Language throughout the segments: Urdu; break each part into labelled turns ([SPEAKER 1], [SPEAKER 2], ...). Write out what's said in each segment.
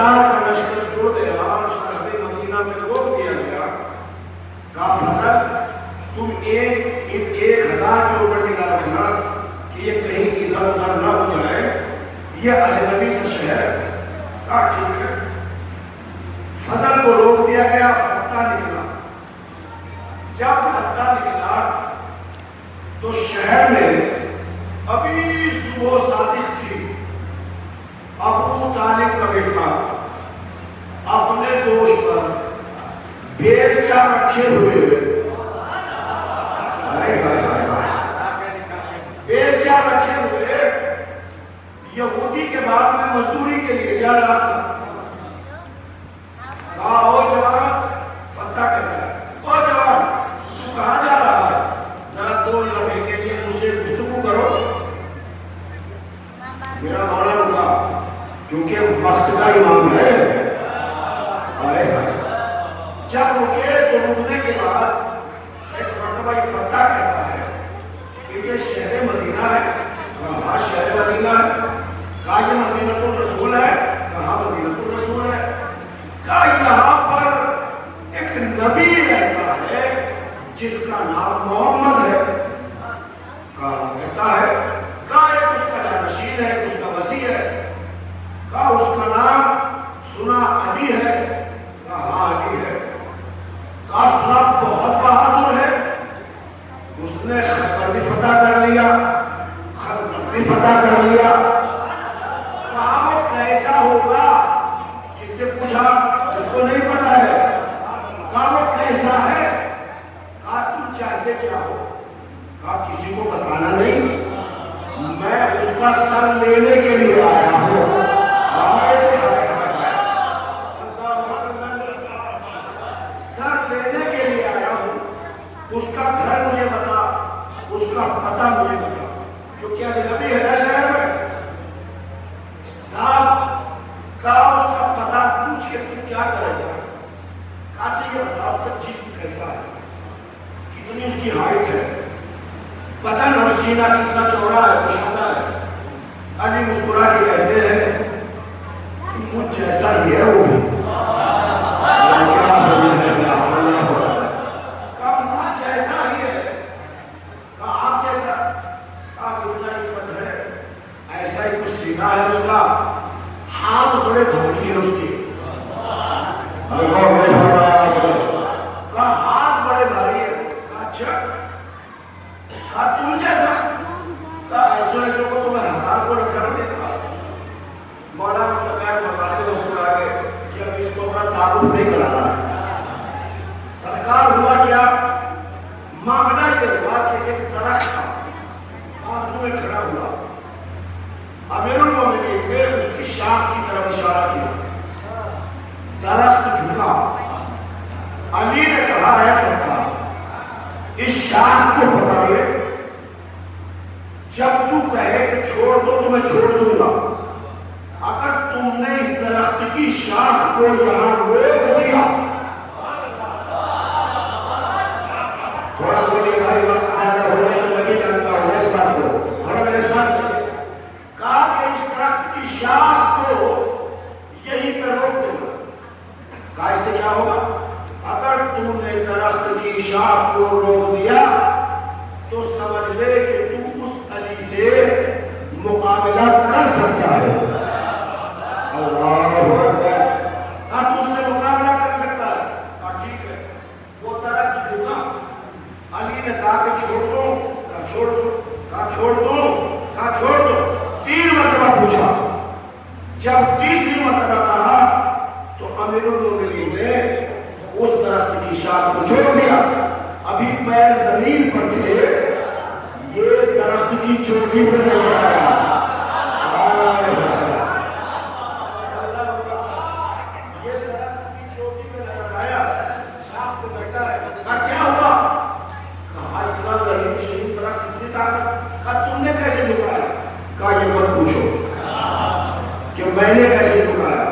[SPEAKER 1] 10,000 کا لشکر جوڑ دیا اور سرحد مدینہ میں روک دیا گیا. کہا فضل تم 1,000 کے اوپر نگاہ رکھنا کہ یہ کہیں ادھر ادھر نہ ہو جائے, یہ اجنبی سے شہر. کہا ٹھیک ہے. فضل کو روک دیا گیا. فتح نکلا. جب فتح نکلا تو شہر میں ابھی صبح صادق تھی. ابو طالب کا بیٹا اپنے دوست پر بیلچا رکھے ہوئے بیلچا رکھے ہوئے یہودی کے بعد میں مزدوری کے لیے جا رہا تھا. کہا او جوان, فتح کرتا ہے, او جوان تو کہاں جا رہا ہے؟ ذرا 2 لمحے کے لیے مجھ سے گفتگو کرو. میرا مولا رکا کیونکہ وقت کا امام ہے. جب رکے تو رکنے کے بعد ایک مرتبہ یہ فتح کرتا ہے کہ یہ شہر مدینہ ہے. کہا شہر مدینہ ہے. کہا یہ مدینہ الرسول ہے. کہا مدینہ الرسول ہے. کہا یہاں پر ایک نبی رہتا ہے جس کا نام محمد ہے. کہا کہتا ہے. کہا ایک اس کا جانشین ہے, اس کا وسیع ہے. کہا اس کا نام سنا علی ہے. کہا ہاں علی ہے. کہا سنا بہت بہادر ہے. اس نے خیبر بھی فتح کر لیا, خندق بھی فتح کر لیا. کہا وہ کیسا ہوگا؟ کس سے پوچھا؟ اس کو نہیں پتا ہے. کہا وہ کیسا ہے؟ کہا تم چاہتے کیا ہو؟ کہا کسی کو بتانا نہیں, میں اس کا سر لینے کے لیے آیا ہوں. سر لینے کے لیے آیا ہوں. اس کا گھر مجھے بتا, اس کا پتہ مجھے بتا. جو کیا اجنبی ہے نا شہر میں, صاحب کہا اس کا پتہ پوچھ کے تم کیا کرے گا؟ کہا چاہیے بتا اس کا جسم کیسا ہے, کتنی اس کی ہائٹ ہے, بدن اور سینہ کتنا چوڑا ہے, کشادہ ہے. علی مسکرا کے کہتے ہیں کہ مجھ جیسا ہی ہے وہ بھی. کہا مجھ جیسا ہی ہے. کہا آپ جیسا؟ کہا اتنا ہی قد ہے, ایسا ہی کچھ سینہ ہے اس کا, ہاتھ بڑے بھاری ہیں اس کے. کہا ہاتھ بڑے بھاری ہیں. کہا اچھا. کہا تم جیسا؟ کہا ایسے کو تو میں 1000 کو رکھا نہیں تھا. مولا متقیر فرماتے ہیں اس کو آگے کہ اب اس کو اپنا تعارف نہیں کرانا ہے. سرکار ہوا کیا؟ معاملہ یہ ہوا کہ ایک درخت تھا, بازو میں کھڑا ہوا. امیر المومنین نے اس کی شاخ کی طرف اشارہ کیا. درخت جھکا. علی نے کہا اے فتح اس شاخ کو پکڑ لے, جب تو کہے کہ چھوڑ دو تو میں چھوڑ دوں گا. اگر تم نے اس درخت کی شاخ کو یہاں روک دیا, تھوڑا بولیے بھائی, وقت زیادہ ہو رہا ہے تو میں بھی جانتا ہوں اس بات کو, تھوڑا میرے ساتھ. کہا کہ اس درخت کی شاخ کو یہیں پہ روک دینا. کہا اس سے کیا ہوگا؟ اگر تم نے درخت کی شاخ کو روک دیا تو سمجھ لے کہ تم اس علی سے مقابلہ کر سکتا ہے. اللہ اکبر. اب اس سے مقابلہ کر سکتا ہے. کہا ٹھیک ہے. وہ درخت جھکا. علی نے کہا کہ چھوڑ دو. کہا چھوڑ دو. کہا چھوڑ دو. کہا چھوڑ دو. 3 مرتبہ پوچھا. جب تیسری مرتبہ کہا تو امیر المومنین نے اس درخت کی شاخ کو چھوڑ دیا. ابھی پیر زمین پر تھے, یہ درخت کی چوٹی پہ نظر آیا. یہ درخت کی چوٹی پہ نظر آیا, شاخ پہ بیٹھا ہے. کہا کیا ہوا؟ کہا اتنا رحیم شریف درخت, اتنی طاقت. کہا تم نے کیسے جھکایا؟ کہا یہ مت پوچھو کہ میں نے کیسے جھکایا.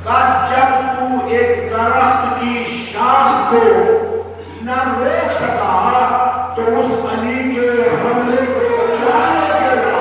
[SPEAKER 1] کہا جب تو ایک درخت کی شاخ کو نہ روک سکا تو اس علی کے حملے کو کیا روکے گا؟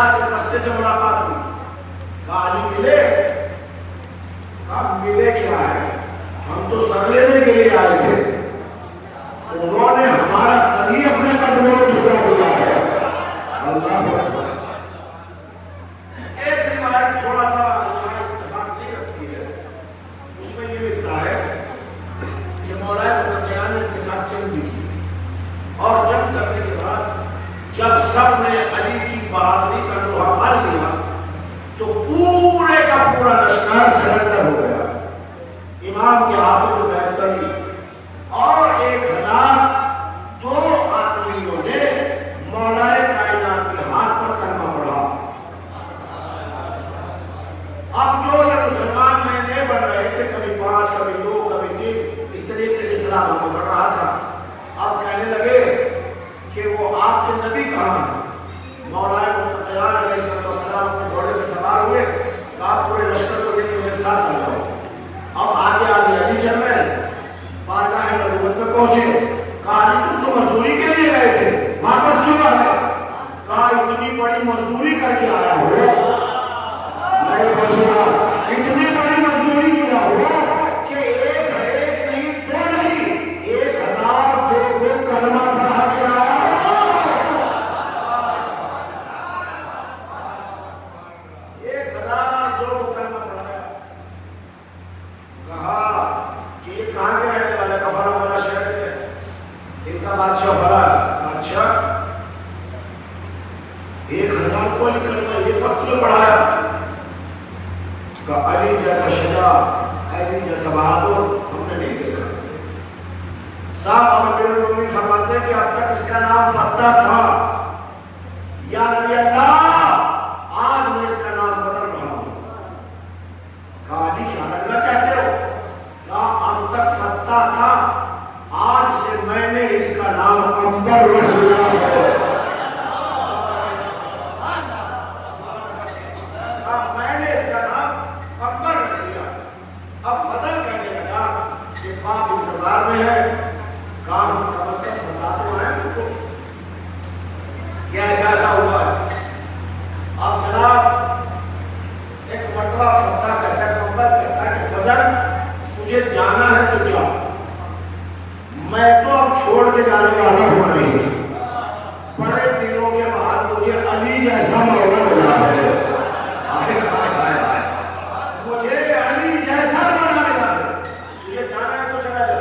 [SPEAKER 1] سرکار کے دستے سے ملاقات ہوئی. کہا علی ملے؟ کہا ملے کیا ہے، ہم تو سر لینے کے لیے آئے تھے. انہوں نے ہمارا سر ہی اپنے قدموں میں جھکا دیا ہے. اللہ اکبر. ایک روایت تھوڑا سا یہاں اتفاق نہیں رکھتی ہے، اس میں یہ لکھتا ہے کہ مولا مقتدیان نے کے ساتھ جنگ بھی کی، اور جنگ کرنے کے بعد جب سب نے علی کی بہادری کا لوہا مان لیا تو پورے کا پورا لشکر سرنڈر ہو گیا. امام کے ہاتھوں میں بیعت کر لی اور 1002 آدمیوں نے مولا کائنات کے ہاتھ پر کلمہ پڑھا. اب جو مسلمان نئے بن رہے تھے، کبھی 5 کبھی 2 کبھی 3 اس طریقے سے اسلام میں بڑھ رہا تھا، اب کہنے لگے کہ وہ آپ کے نبی کہاں ہیں؟ مولا مقتدیان علیہ السلام اپنے گھوڑے میں سوار ہوئے، کہا پورے لشکر کو لے کے میرے ساتھ آ جاؤ. اب آگے آگے علی چل رہے ہیں، بارگاہ نبوت میں پہنچے. کہا علی تم تو مزدوری کے لیے گئے تھے، واپس کیوں آ گئے؟ کہا اتنی بڑی مزدوری کر کے آیا ہو، نہیں پوچھا اتنی بڑی مزدوری کیا ہو کہ ایک نہیں 2 نہیں 1002 کلمہ پڑھا کے آیا ہو. 1002 کلمہ پڑھایا. کہا کہ یہ کہاں کے رہنے والے؟ کا فلاں والا شہر ہے، ان کا بادشاہ فلاں. اچھا 1000 کو کلمہ یہ وقت میں پڑھایا؟ کہ علی جیسا شجاع، علی جیسا بہادر ہم نے نہیں دیکھا. صاحب امیر المومنین فرماتے ہیں کہ اب تک اس کا نام فتح تھا. یا نبی اللہ آج میں اس کا نام بدل رہا ہوں. کہا علی کیا رکھنا چاہتے ہو؟ کہا اب تک فتح تھا، آج سے میں نے اس کا نام عنبر رکھ دیا ہے. اب میں نے اس کا نام عنبر رکھ دیا. اب فضل کہنے لگا کہ باپ انتظار میں ہے. کہا ہم کم از کم بتا تو ہیں ان کو کہ ایسا ہوا ہے. اب جناب ایک مرتبہ فتح کہتا ہے، عنبر کہتا ہے کہ فضل تجھے جانا ہے تو جا، میں تو اب چھوڑ کے جانے والا ہوں نہیں. بڑے دنوں کے بعد مجھے علی جیسا مولا ملا ہے. مجھے علی جیسا مولا ملا ہے، تجھے جانا ہے تو چلا جا.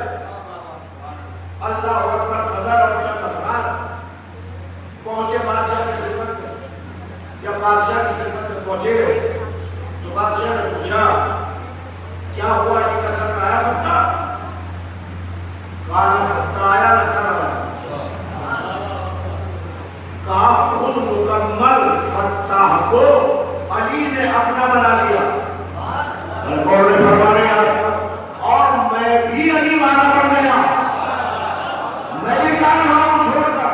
[SPEAKER 1] اللہ اکبر. فضل اور چند افراد پہنچے بادشاہ کی خدمت میں. جب بادشاہ کی خدمت میں پہنچے تو بادشاہ نے پوچھا کیا ہوا، علی کا سر آیا فتح؟ کہا نہ فتح آیا نہ سر آیا. کہا خود مکمل فتح کو علی نے اپنا بنا لیا. اور نے فرمایا اور میں بھی علی والا بن گیا، میں بھی جا رہا ہوں چھوڑ کر.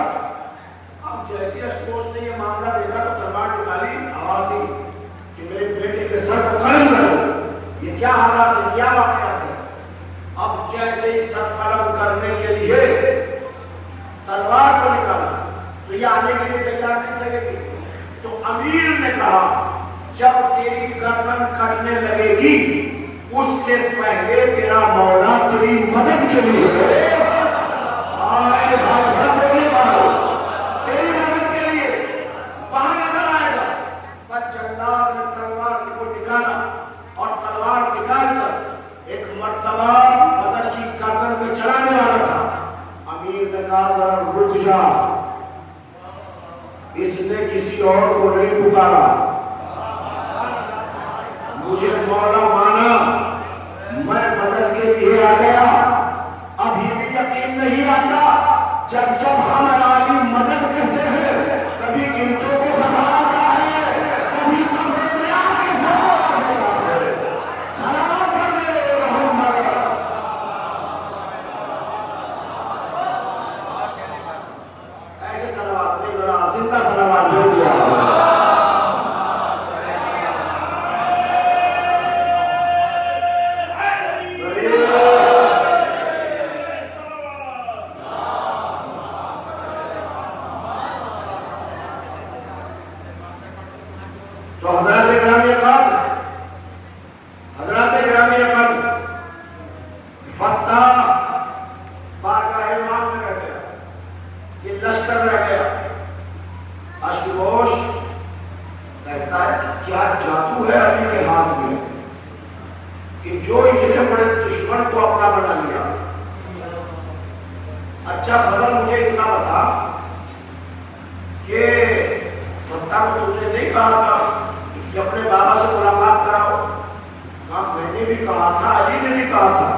[SPEAKER 1] اب جیسے اشکوش نے یہ معاملہ دیکھا تو تلوار نکالی، آواز دی کہ میرے بیٹے کے سر کو قلم کرو. یہ کیا حالات ہے، کیا واقعات ہے؟ اب جیسے ہی سر قلم کرنے کے لیے تلوار کو نکالا تو یہ آنے کے لیے تیار نہیں لگے گی. تو امیر نے کہا جب تیری گردن کٹنے لگے گی اس سے پہلے تیرا مولا تیری مدد کے لیے تیری مدد کے لیے وہاں نظر آئے گا. بس جلال نے تلوار کو نکالا اور تلوار نکال کر ایک مرتبہ فضل کی گردن پہ چلانے والا تھا. امیر نے کہا ذرا رک جا، اس نے کسی اور کو نہیں پکارا، مجھے مولا مانا، میں مدد کے لیے آ گیا. ابھی بھی یقین نہیں آتا جب ہم علی مدد کہتے ہیں کبھی گنتوں کو سنبھالتا ہے، کبھی قبر میں آ کے سوال ہوتا ہے. سلام پڑھے محمد. ایسے صلوات نہیں، ذرا زندہ صلوات بھیج دیا. تو حضرات گرامی قدر، حضرات گرامی قدر، فتح بارگاہ امام میں رہ گیا، یہ لشکر رہ گیا۔ اشوغوش کہتا ہے کہ کیا جادو ہے علی کے ہاتھ میں کہ جو اتنے بڑے دشمن کو اپنا بنا لیا۔ اچھا فضل مجھے اتنا بتا کہ فتح کو تم نے نہیں کہا تھا کہ اپنے بابا سے ملاقات کراؤ؟ کہا میں نے بھی کہا تھا، علی نے بھی کہا تھا۔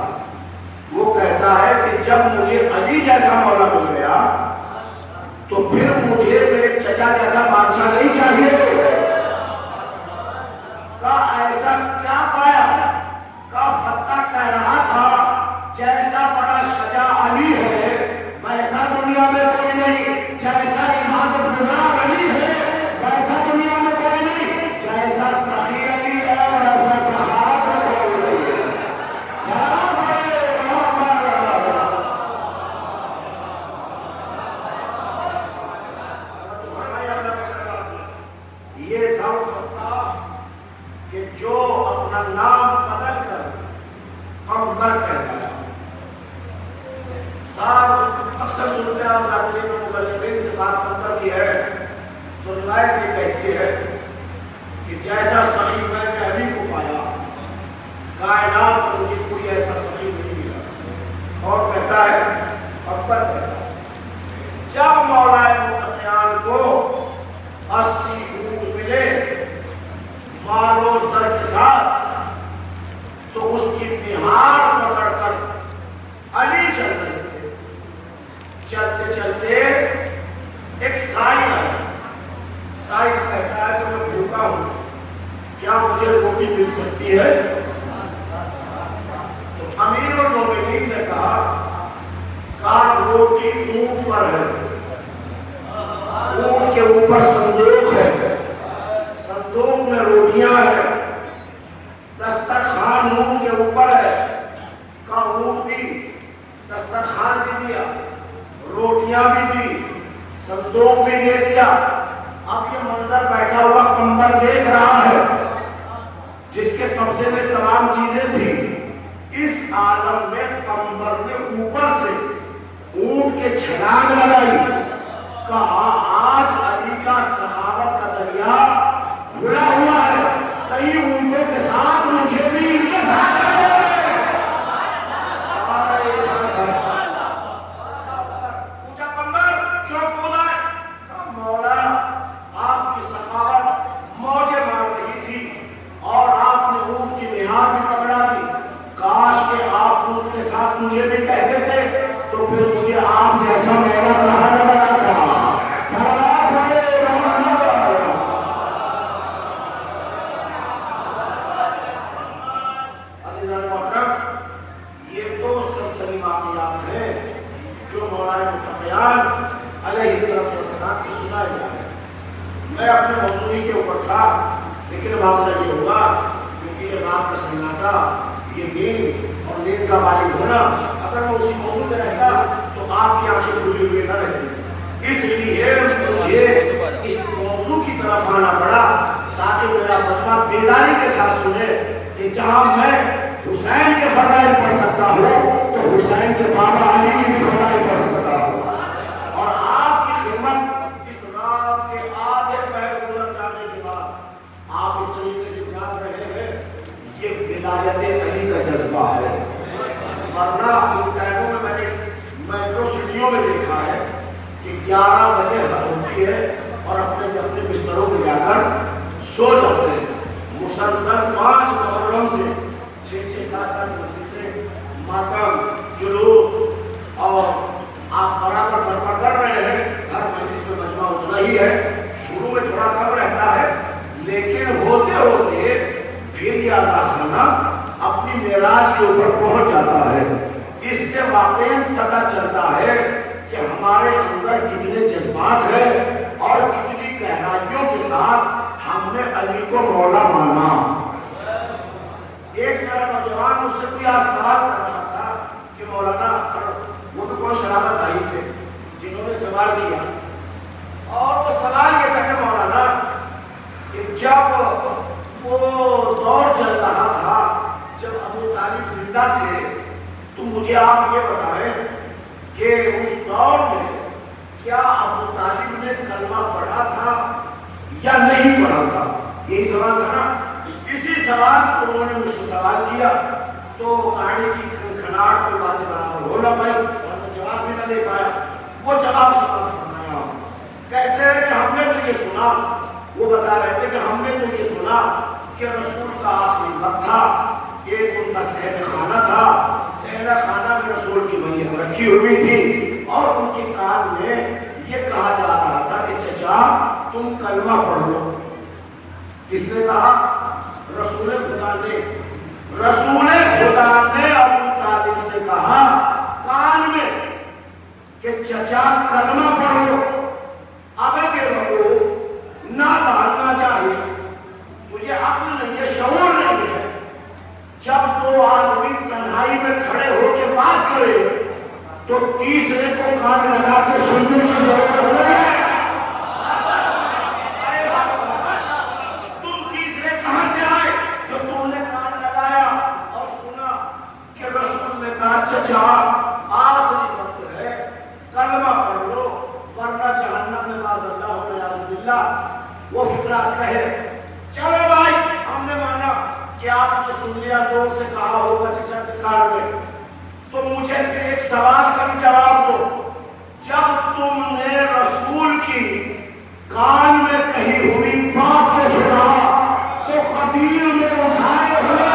[SPEAKER 1] وہ کہتا ہے کہ جب مجھے علی جیسا مولا مل گیا تو پھر مجھے میرے چچا جیسا بادشاہ نہیں چاہیے۔ کہا ایسا کیا پایا؟ کہا فتح کہہ رہا تھا جیسا بڑا شجاع علی ہے ویسا دنیا میں کوئی نہیں، جیسا عبادت گزار علی ہے ویسا دنیا میں کوئی نہیں، جیسا سخی علی ہے ویسا سخاوت میں کوئی نہیں ہے۔ یہ تھا فتح کہ جو اپنا نام بدل کر قمبر کہتا ہے۔ صاحب اکثر سنتے ہیں آپ ذاکرین و مبلغین سے بات قمبر کی ہے تو روایت یہ کہتی ہے کہ جیسا سخی میں نے علی کو پایا کائنات میں مجھے کوئی ایسا سخی نہیں ملا۔ اور کہتا ہے قمبر کہتا ہے جب مولا متقیان کو 80 اونٹ ملے مال و زر کے ساتھ تو اس کی نہار پکڑ کر علی چل رہے تھے۔ چلتے چلتے ایک سائل آیا۔ سائل کہتا ہے کہ میں بھوکا ہوں، کیا مجھے روٹی مل سکتی ہے؟ تو امیر المومنین نے کہا روٹی اونٹ پر ہے، اونٹ کے اوپر صندوق ہے، صندوق میں روٹیاں ہیں، دسترخوان اونٹ کے اوپر ہے۔ کا اونٹ بھی دسترخوان بھی دیا، روٹیاں بھی دی، صندوق بھی دے دیا۔ اب یہ منظر بیٹھا ہوا قمبر دیکھ رہا ہے جس کے قبضے میں تمام چیزیں تھیں۔ اس عالم میں قمبر نے اوپر سے اونٹ کے چھلانگ لگائی، کہا آج علی کا سخاوت کا دریا کھلا ہوا ہے، کئی اونٹوں کے ساتھ مجھے بھی ان کے ساتھ پوچھا قمبر کیوں بولا ہے؟ مولا آپ کی سخاوت موجیں مار رہی تھی اور آپ نے اونٹ کی نہار بھی پکڑا دی، کاش کہ آپ اونٹ کے ساتھ مجھے بھی کہتے تھے تو پھر مجھے آپ جیسا مولا کہا نہ لگا تھا۔ یہ دو سلسلی واقعات ہیں جو مولا متقیان علیہ السلام کی سنائی جا رہے ہیں۔ میں اپنے موضوعی کے اوپر تھا لیکن معاملہ یہ ہوا کیونکہ یہ رات کا سناٹا، یہ نیند اور نیند کا غالب ہونا، اگر میں اسی موضوع میں رہتا تو آپ کی آنکھیں کھلی ہوئی نہ رہتی، اس لیے مجھے اس موضوع کی طرف آنا پڑا تاکہ میرا مجمع بیداری کے ساتھ سنے کہ جہاں میں حسین کے فضائل پڑھ سکتا ہوں تو حسین کے بابا علی کی بھی فضائل پڑھ سکتا ہوں۔ اور آپ کی خدمت اس رات کے آدھے پہر گزر جانے کے بعد آپ اس طریقے سے جان رہے ہیں، یہ ولایت علی کا جذبہ ہے۔ ورنہ ان ٹائموں میں میں نے میٹرو سٹیوں میں دیکھا ہے کہ 11 بجے حد ہوتی ہے اور اپنے بستروں میں جا کر سو جاتے ہیں۔ مسلسل 5 محرم سے 6-7 جلدی سے ماتم، جلوس اور آپ برابر برپا کر رہے ہیں۔ ہر مجلس میں مجمع اتنا ہی ہے، شروع میں تھوڑا کم رہتا ہے لیکن ہوتے ہوتے پھر یہ آزاخانہ اپنی معراج کے اوپر پہنچ جاتا ہے۔ اس سے واقعی پتہ چلتا ہے کہ ہمارے اندر کتنے جذبات ہیں اور کتنی گہرائیوں کے ساتھ ہم نے علی کو مولا مانا۔ ایک میرا نوجوان مجھ سے کوئی آج سوال کر رہا تھا کہ مولانا، وہ بھی کوئی شرابت بھائی تھے جنہوں نے سوال کیا، اور وہ سوال یہ تھا کہ مولانا کہ جب مجھے آپ یہ بتائیں کہ اس دور میں کیا ابو طالب نے کلمہ پڑھا تھا یا نہیں پڑھا تھا؟ یہی سوال تھا نا. اسی سوال کو انہوں نے مجھ سے سوال کیا تو کہانی کی کھنکھناہٹ میں باتیں برابر ہو نہ پائی اور میں جواب بھی نہ دے پایا. وہ جواب سمجھ فرمایا. کہتے ہیں کہ ہم نے تو یہ سنا، وہ بتا رہے تھے کہ ہم نے تو یہ سنا کہ رسول کا آخری وقت تھا، ایک ان کا سہر خانہ تھا، سہر خانہ میں رسول کی میت رکھی ہوئی تھی اور ان کے کان میں یہ کہا جا رہا تھا کہ چچا تم کلمہ پڑھ لو. کس نے کہا؟ رسول خدا نے. رسول خدا نے ابو طالب سے کہا کان میں کہ چچا کلمہ پڑھ لو. اب کے وقوف نہ ڈالنا چاہیے، تجھے عقل نہیں ہے، شعور نہیں ہے. جب دو آدمی تنہائی میں کھڑے ہو کے بات کرے تو تیسرے کو کان لگا کے سننے کی ضرورت نہیں ہے. تم تیسرے کہاں سے آئے جو تم نے کان لگایا اور سنا کہ رسول نے کہا چچا آخری وقت ہے، کلمہ پڑھ لو ورنہ جہنم میں معاذ اللہ والعیاذ باللہ وہ فکرات کہے. چلو بھائی ہم نے مانا کہ آپ نے سن لیا، زور سے کہا ہوگا چچا کے کار میں، تو مجھے پھر ایک سوال کا بھی جواب دو. جب تم نے رسول کی کان میں کہی ہوئی بات کو سنا تو قدیر میں اٹھائے ہوئے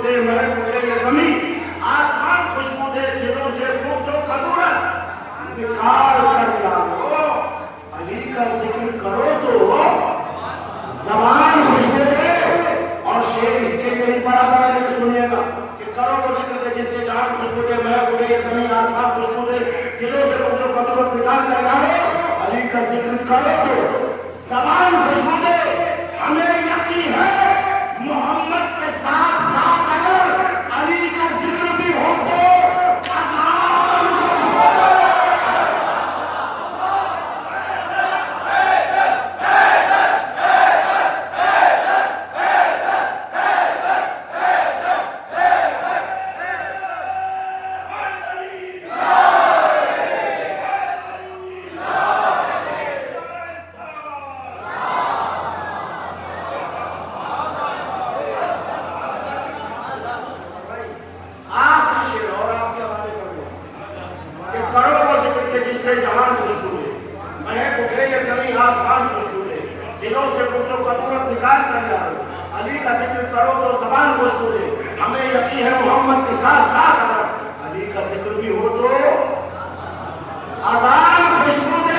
[SPEAKER 1] دے مہک اٹھے یہ زمین آسمان خوشبو دے دلوں سے بغض و کدورت نکال کر ڈالو علی کا ذکر کرو تو زبان خوشبو دے اور شعر اس کے لیے پڑھا کرا لیکن سنیے گا کہ کرو وہ ذکر دے جس سے جہان خوشبو دے مہک اٹھے یہ زمین آسمان خوشبو دے دلوں سے بغض و کدورت نکال کر ڈالو علی کا ذکر کرو تو زبان خوشبو دے ہمیں یقین ہے محمد کے ساتھ ساتھ اگر علی کا ذکر بھی ہو تو اذان خوشبو دے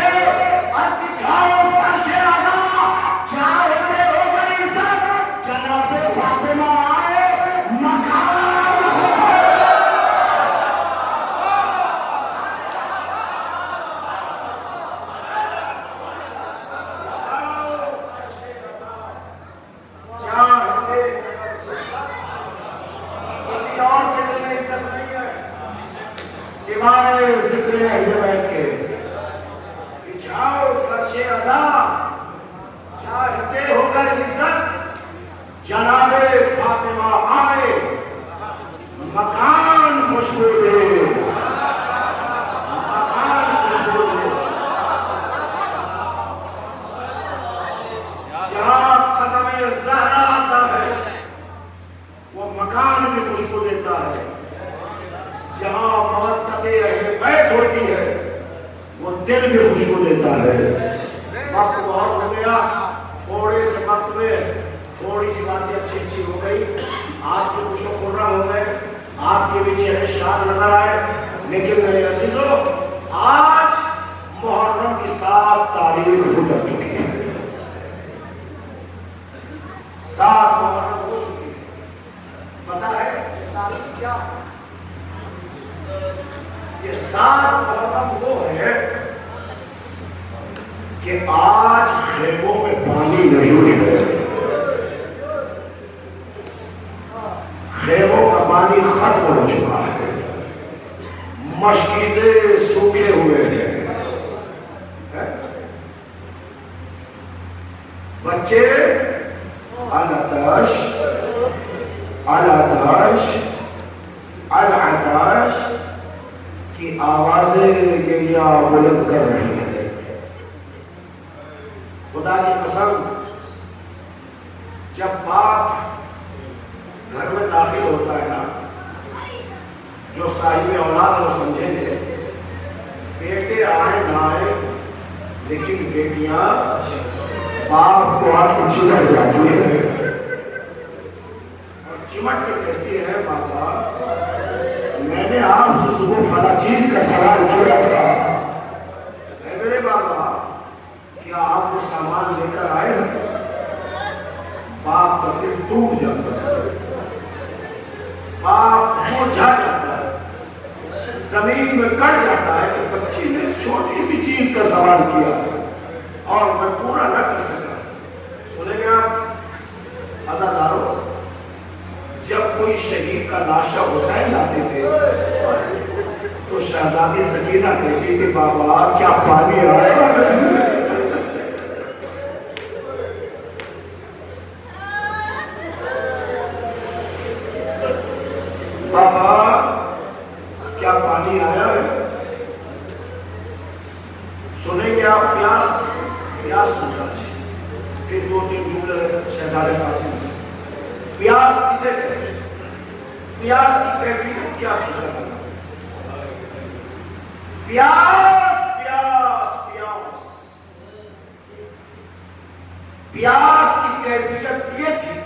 [SPEAKER 1] پیاس کی کیفیت یہ تھی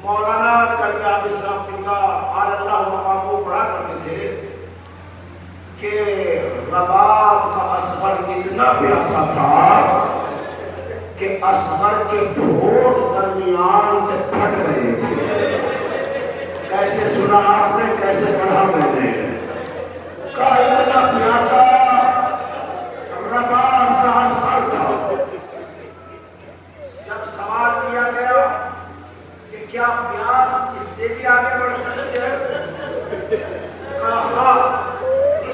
[SPEAKER 1] مولانا کلیات صاحب اللہ مقام کو پڑھا کرتے تھے کہ رباب کا اصغر اتنا پیاسا تھا کہ اصغر کے ٹھوٹ درمیان سے پھٹ رہے تھے. کیسے سنا آپ نے, کیسے پڑھا میں نے؟ کہا اتنا پیاسا رباب کا اصغر تھا. جب سوال کیا گیا کہ کیا پیاس اس سے بھی آگے بڑھ سکتے ہیں, کہا ہاں.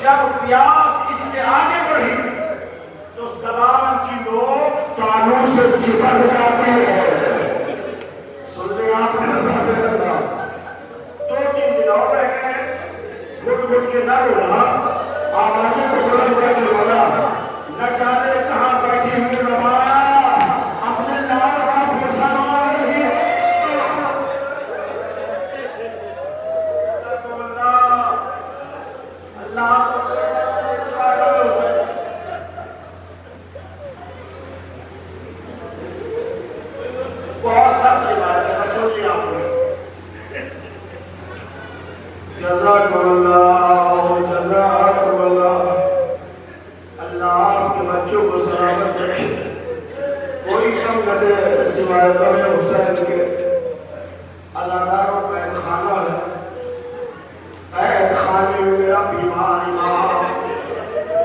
[SPEAKER 1] جب پیاس اس سے آگے بڑھی تو زبان کی نوک تانوں سے چپک جاتی ہے. سن لیں آپ نے, دو تین دن اور رہ گئے, گھٹ گھٹ کے نہ رونا, آوازیں کو بلند کر کے رونا. نہ جانے کہاں بیٹھی ہوئی رباب اپنے لال کا پھرسا مار رہی ہے. اللہ بہت سخت روایت ہے, سن لیا آپ نے. جزاکم اللہ, جزاکم اللہ. اللہ آپ کے بچوں کو سلامت رکھے, کوئی کم نہ دے سوائے غم حسین کے. عزاداروں کا قید خانہ ہے, قید خانے میں میرا بیمار امام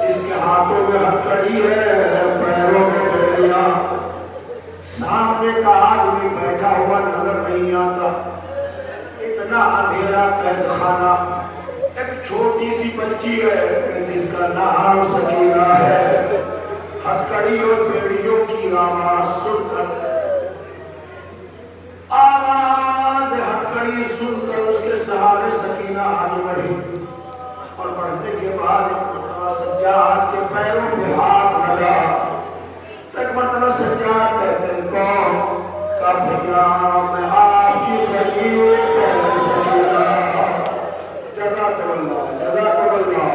[SPEAKER 1] جس کے ہاتھوں میں ہتھکڑی ہے, پیروں میں بیڑیاں, سامنے کا آدمی بیٹھا ہوا نظر نہیں آتا. اتنا اندھیرا قید خانہ. ایک چھوٹی سی بچی ہے جس کا نام سکینہ ہے. ہتھکڑی اور بیڑیوں کی آواز سن کر, آواز ہتھکڑی سن کر اس کے سہارے سکینہ آگے بڑھی, اور بڑھنے کے بعد ایک مرتبہ سجاد کے پیروں پہ ہاتھ لگا. ایک مرتبہ سجاد کہتے ہیں کون؟ کہا بھیا میں آپ کی غریب سکینہ. جزاکم اللہ, جزاکم اللہ.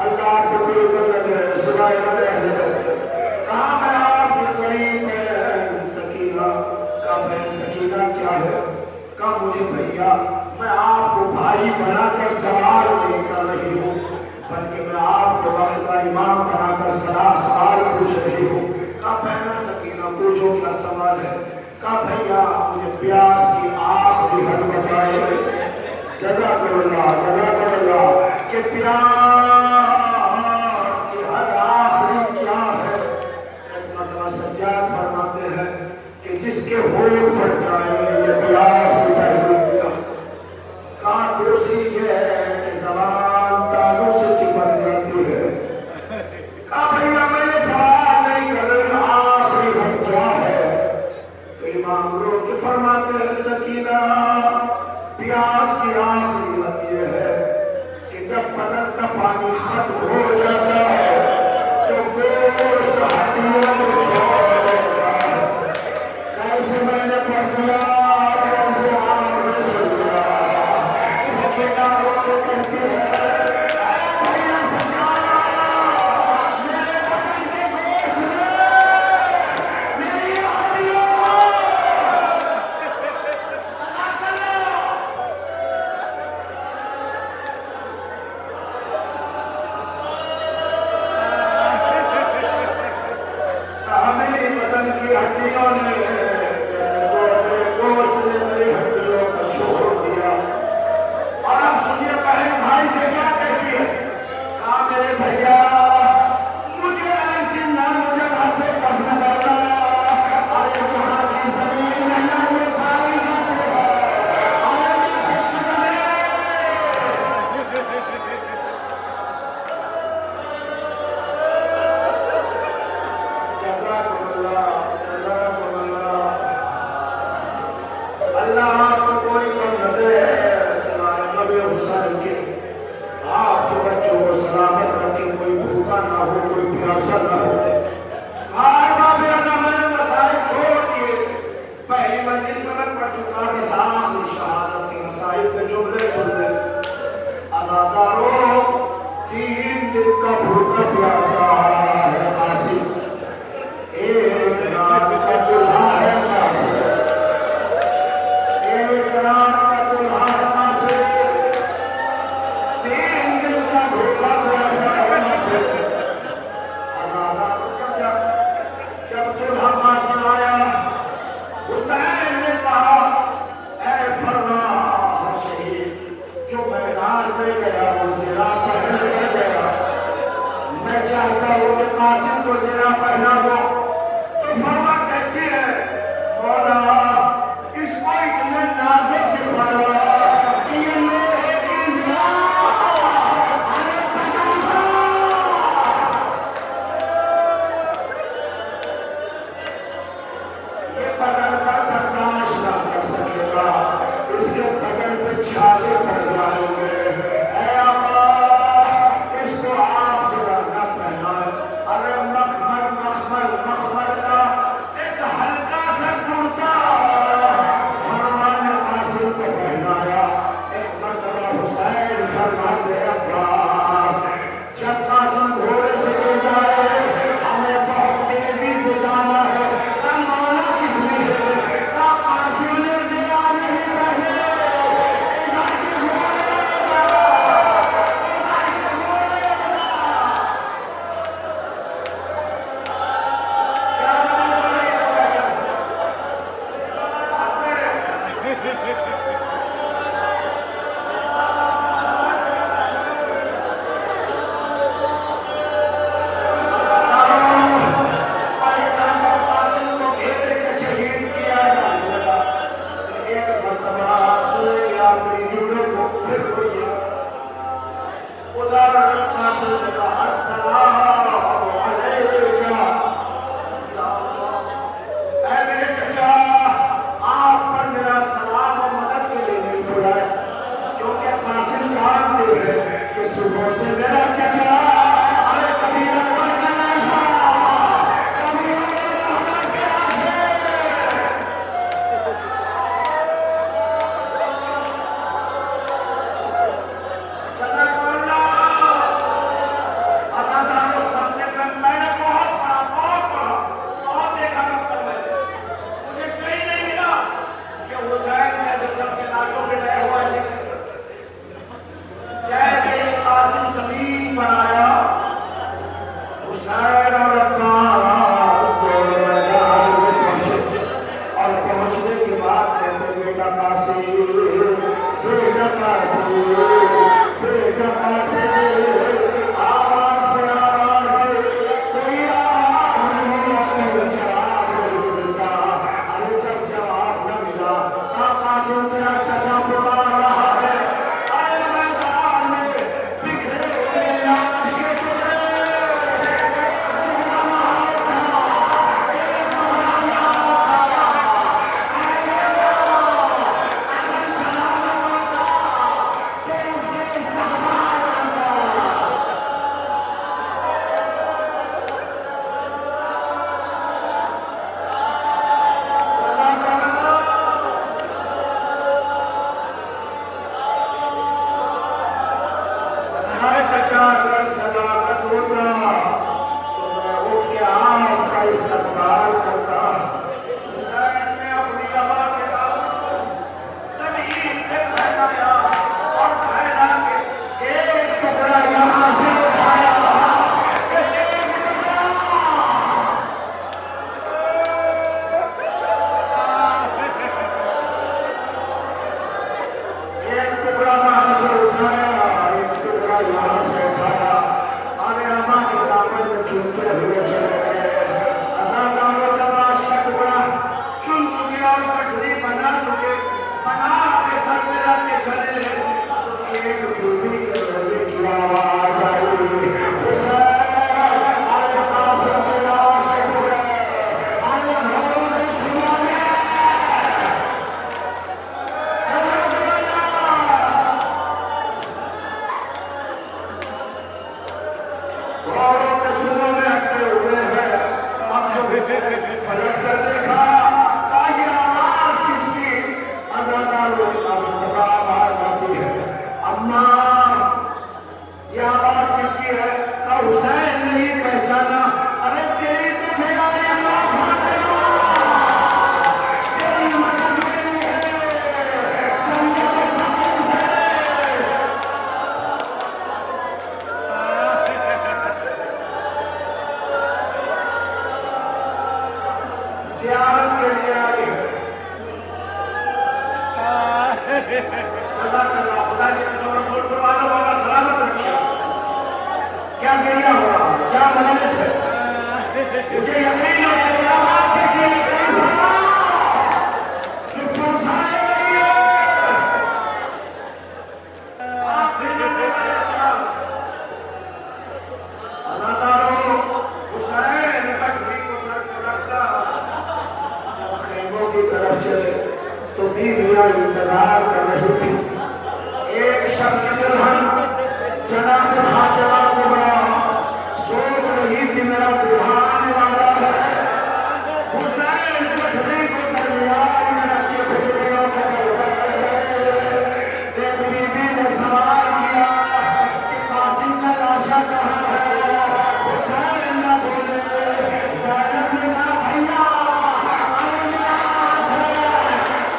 [SPEAKER 1] اللہ آپ کو کوئی مدد ہے سوائے والے اہل بیت. کہا میں آپ کی غریب بہن سکینہ. کہا بہن سکینہ کیا ہے؟ کہا مجھے بھیا میں آپ کو بھائی بنا کر سوال نہیں کر رہی ہوں, بلکہ میں آپ کو وقت کا امام بنا کر سوال پوچھ رہی ہوں. کہا بہنا سکینہ پوچھو کیا سوال ہے؟ کہا بھیا مجھے پیاس کی آخری حد بتائے. جزاکم اللہ, جزاکم اللہ. کہ پیاس کی حد آخری کیا ہے؟ ایک مرتبہ سجاد فرماتے ہیں کہ جس کے ہونٹ پھٹ جائے یہ پیاس کی پہلو کیا. کہا دوسری یہ ہے کہ زبان تانوں سے چپک جاتی ہے. کہا بھیا میں یہ سوال نہیں کر رہا, آخری حد کیا ہے؟ تو امام رو کے فرماتے ہیں سکینہ پیاس کی آخری حد یہ ہے کہ جب بدن کا پانی کہ قاسم کو زرا پہنا دو، تو فرما کہتی ہے مولا اس کو اتنے نازک سے پہنا کہ یہ لوہے کی زرا یہ بدن پر برداشت نہ کر سکے گا، اس کے بدن پہ چھالے پڑ جائیں گے۔ اے آقا اس کو آپ ذرا نہ پہنائیں، ارے مخمل مخمل مخمل کا ایک ہلکا سا کرتا فرمان قاسم کو پہنایا۔ ایک مرتبہ حسین فرماتے عباس جب قاسم گھوڑے سے گر جائے ہمیں بہت تیزی سے جانا ہے، کیا مولا کس لیے؟ کیا قاسم نے زیا نہیں پہنے؟ ادھر کے گھوڑے کیا قاسم کو گھیر کے شہید کیا جانے لگا۔ ایک مرتبہ سوئے اپنی جوڑے کو پھر کوئی ادھر قاسم نے کہا السلام علیکم یا اللہ۔ اے میرے چچا آپ پر میرا سلام و مدد کے لیے نہیں بولا ہے، کیونکہ قاسم جانتے ہیں کہ صبح سے میرا چچا ارے کبھی اکبر کا نشہ کبھی اکبر کے نشے جزاک اللہ ادادار سب سے میں نے بہت پڑھا بہت دیکھا مکتب میں، مجھے کہیں نہیں ملا کہ حسین جیسے سب کے لاشوں پہ رہے ہوا ایسے جیسے قاسم زمین پر آیا حسین اور عباس دونوں میدان میں پہنچے، اور پہنچنے کے بعد کہتے بیٹا قاسم بیٹا قاسم بیٹا قاسم آواز پہ آواز دے، کوئی آواز نہیں آتی، جواب نہیں ملتا۔ ارے جب جواب نہ ملا کہا قاسم تیرا چچا پکار رہا ہے، اے میدان میں بکھرے ہوئے لاش کے ٹکڑے، چچا اگر صداقت ہوتا تو میں اٹھ کے آپ کا استقبال کرتا۔ حسین نے اپنی عبا کے دامن زمین پہ پھیلایا اور پھیلا کے ایک ٹکڑا یہاں سے اٹھایا، ایک ٹکڑا وہاں سے اٹھایا، ایک ٹکڑا یہاں سے اٹھایا، اور اماں کے دامن میں چنتے ہوئے چلے گئے۔ ازادار و تلاش کا ٹکڑا چن چکے اور کٹھری بنا چکے، بنا کے سر میں رکھ کے چلے تو ایک بیوی کے رونے کی آواز آئی، حسین ارے قاسم کے لاش کے ٹکڑے ارے گھروں میں سنانے گھروں کے سنوں میں اٹھے ہوئے ہیں۔ اب جو پلٹ کر دیکھا کہا یہ آواز کس کی؟ ازادار آواز آتی ہے، اماں یہ آواز کس کی ہے؟ کہا حسین نے یہ پہچانا، ارے تیری تجھے آئے اللہ فاطمہ تیری مدد میری ہے جنت بقیع سے۔ زیارت کے لیے آئی ہے۔ جزاک اللہ، خدا کی قسم رسول پر والا سلامت رکھیے۔ کیا گریہ ہو رہا ہے؟ کیا کیا مجلس ہے. مجھے یقین ہے کہ علماء کے دل کئی بھلا جو پرسائے گئی ہے. آخری نبی علیہ السلام اللہ تعالیٰ حسین بٹری کو سر پر رکھتا. جب خیموں کی طرف چلے تو بیویاں انتظار کر رہی تھی. ایک شب کی دلہن جناب فاطمہ کبریٰ سوچ رہی تھی میرا دلہا آنے والا ہے. حسین پٹری کو درمیان میں رکھ کے بھیڑیوں کو بیٹھ گئے. ایک بی بی نے سوال کیا کہ قاسم کا لاشا کہاں ہے. حسین نہ بولے. زینب نے کہا بھیا ارے میرا پاس ہے.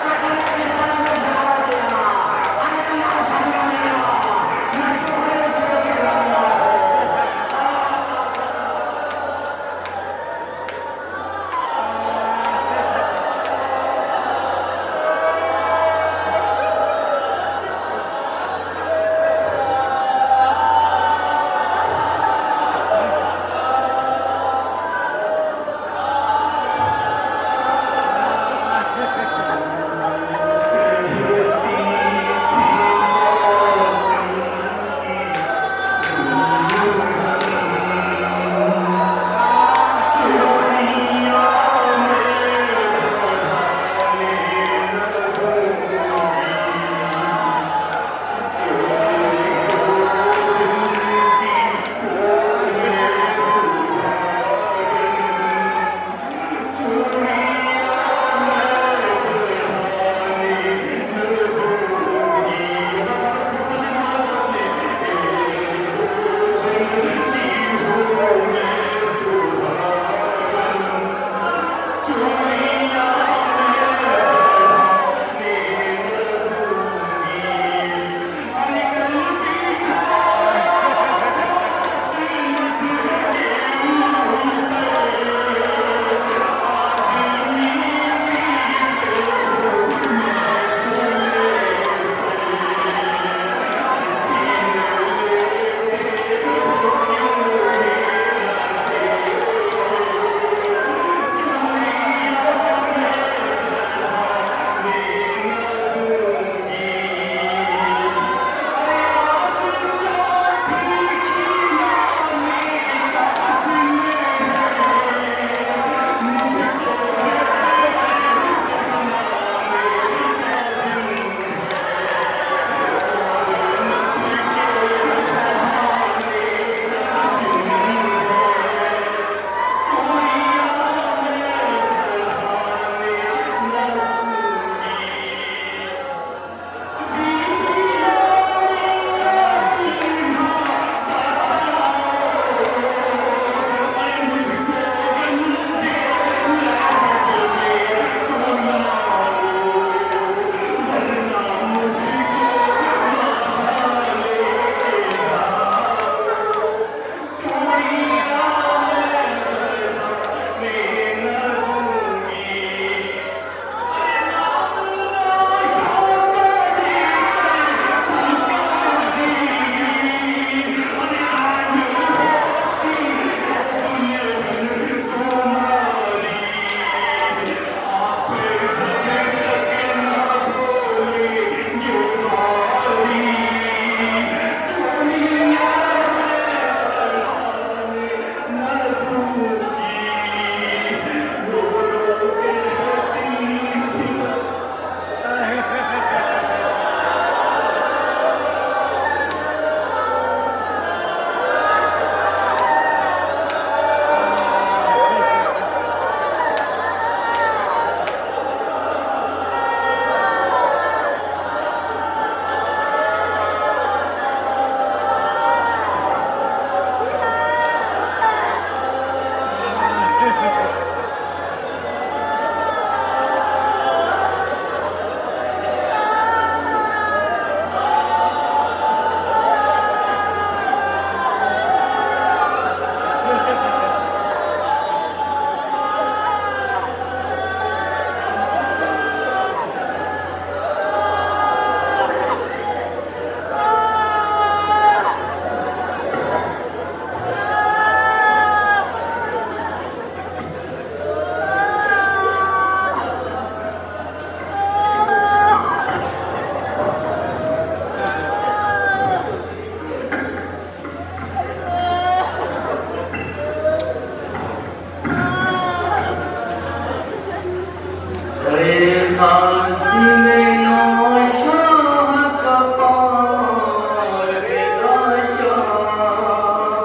[SPEAKER 1] قتل کی طرح میں جا دیا. ارے لاشا نہ میرا. میں ٹکڑے چھوڑ کے لایا.